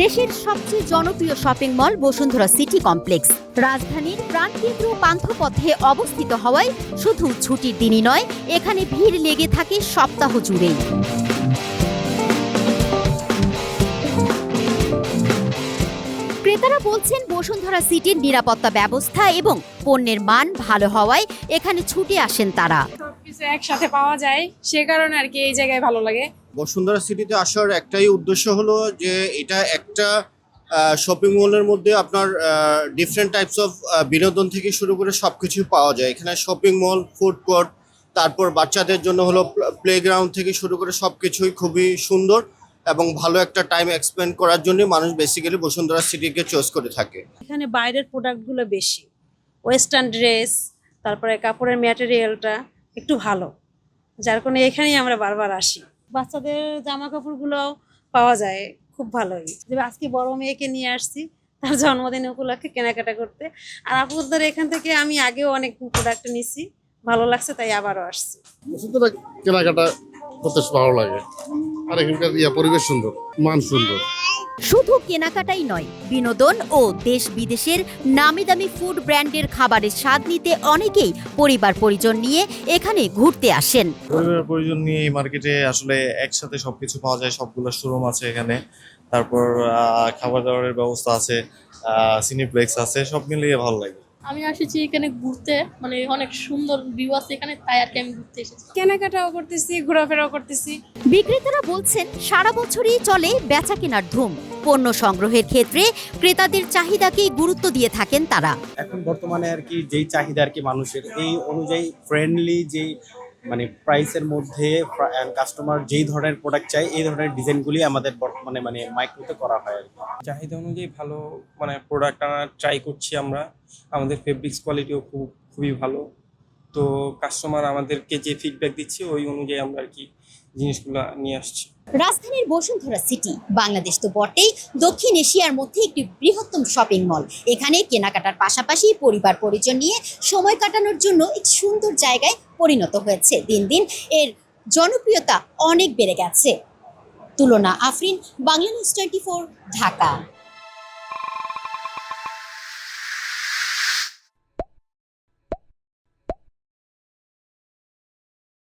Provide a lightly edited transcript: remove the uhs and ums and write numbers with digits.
দেশের সবচেয়ে জনপ্রিয় shopping mall Bashundhara city complex রাজধানীর প্রাণকেন্দ্র পান্থপথে অবস্থিত হওয়ায় শুধু ছুটির দিনই নয়, এখানে ভিড় লেগে থাকে সপ্তাহ জুড়েই। ক্রেতারা বলছেন বসুন্ধরা সিটির নিরাপত্তা ব্যবস্থা এবং পণ্যের মান ভালো হওয়ায় এখানে ছুটে আসেন তারা। সবকিছু একসাথে পাওয়া যায়, সে কারণে আর কি এই জায়গায় ভালো লাগে। বসুন্ধরা সিটিতে আসার একটাই উদ্দেশ্য হলো যে এটা একটা শপিং মলের মধ্যে আপনার ডিফারেন্ট টাইপস অফ বিনোদন থেকে শুরু করে সবকিছু পাওয়া যায়। এখানে শপিং মল, ফুড কোর্ট, তারপর বাচ্চাদের জন্য হলো প্লেগ্রাউন্ড থেকে শুরু করে সবকিছুই খুবই সুন্দর এবং ভালো একটা টাইম এক্সপেন্ড করার জন্য মানুষ বেসিক্যালি বসুন্ধরা সিটিকে চয়েস করে থাকে। এখানে বাইরের প্রোডাক্টগুলো বেশি, ওয়েস্টার্ন ড্রেস, তারপরে কাপড়ের ম্যাটেরিয়ালটা একটু ভালো, যার কারণে এখানেই আমরা বারবার আসি। বাচ্চাদের জামা কাপড়গুলো পাওয়া যায় খুব ভালোই। যে আজকে বড় মেয়েকে নিয়ে আসছি তার জন্মদিন উপলক্ষে কেনাকাটা করতে। আর আপনাদের এখান থেকে আমি আগেও অনেক প্রোডাক্ট নিছি, ভালো লাগছে তাই আবারও আসছি। কেনাকাটা করতে ভালো লাগে, আর এখানকার পরিবেশ সুন্দর, মান সুন্দর। শুধু কেনাকাটাই নয়, বিনোদন ও দেশ বিদেশের নামি দামি ফুড ব্র্যান্ডের খাবারের স্বাদ নিতে অনেকেই পরিবার পরিজন নিয়ে এখানে ঘুরতে আসেন। পরিবার পরিজন নিয়ে এই মার্কেটে আসলে একসাথে সবকিছু পাওয়া যায়, সবগুলো শোরুম আছে এখানে, তারপর খাবার দাবারের ব্যবস্থা আছে, সিনিপ্লেক্স আছে, সব মিলিয়ে ভালো লাগে। আমি আসছি এখানে ঘুরতে, মানে অনেক সুন্দর ভিউ আছে এখানে, তাই আর কি আমি ঘুরতে এসেছি। কেনাকাটাও করতেছি, ঘোরাফেরাও করতেছি। বিক্রেতারা বলছেন সারা বছরই চলে বেচা কেনার ধুম। পণ্য সংগ্রহের ক্ষেত্রে ক্রেতাদের চাহিদাকেই গুরুত্ব দিয়ে থাকেন তারা। এখন বর্তমানে আর কি যেই চাহিদা আর কি মানুষের, এই অনুযায়ী ফ্রেন্ডলি যেই মানে প্রাইসের মধ্যে কাস্টমার যেই ধরনের প্রোডাক্ট চাই এই ধরনের ডিজাইনগুলি আমাদের বর্তমানে মানে মাইক্রোতে করা হয় আর কি। চাহিদা অনুযায়ী ভালো মানে প্রোডাক্ট আনার ট্রাই করছি আমরা। আমাদের ফেব্রিক্স কোয়ালিটিও খুবই ভালো, তো কাস্টমার আমাদেরকে যে ফিডব্যাক দিচ্ছে ওই অনুযায়ী আমরা আর কি জিনিসগুলো নিয়ে আসছি। রাজধানীর বসুন্ধরা সিটি বাংলাদেশ তো বটেই, দক্ষিণ এশিয়ার মধ্যে একটি বৃহত্তম শপিং মল। এখানে কেনাকাটার পাশাপাশি পরিবার পরিজন নিয়ে সময় কাটানোর জন্য একটি সুন্দর জায়গায় পরিণত হয়েছে। দিন দিন এর জনপ্রিয়তা অনেক বেড়ে গেছে। তুলনা আফরিন, বাংলা নিউজ 24, ঢাকা।